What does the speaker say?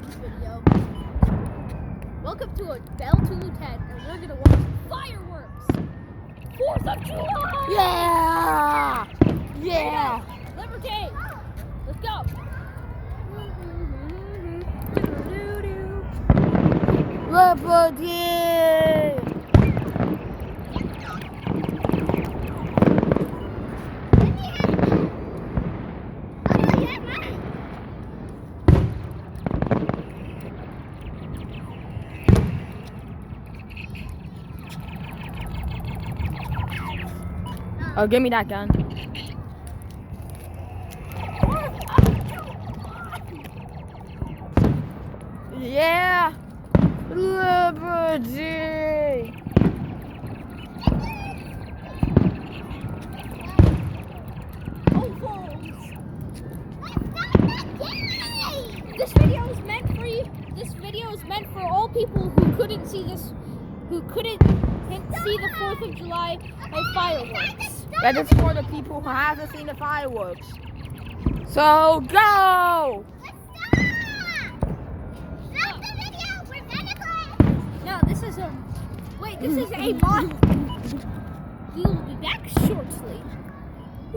this video. Welcome to a Bell Tulu tent, and we're gonna watch fireworks. 4th of July. Yeah! Yeah! Liberty. Let's go. Liberty! Oh, give me that gun. Yeah! Liberty! This video is meant for you. This video is meant for all people who couldn't see this, who couldn't see the 4th of July fireworks. That is for the people who haven't seen the fireworks. So go! Stop the video. We're gonna play. No, this is a. Wait, this is a mod. We will be back shortly.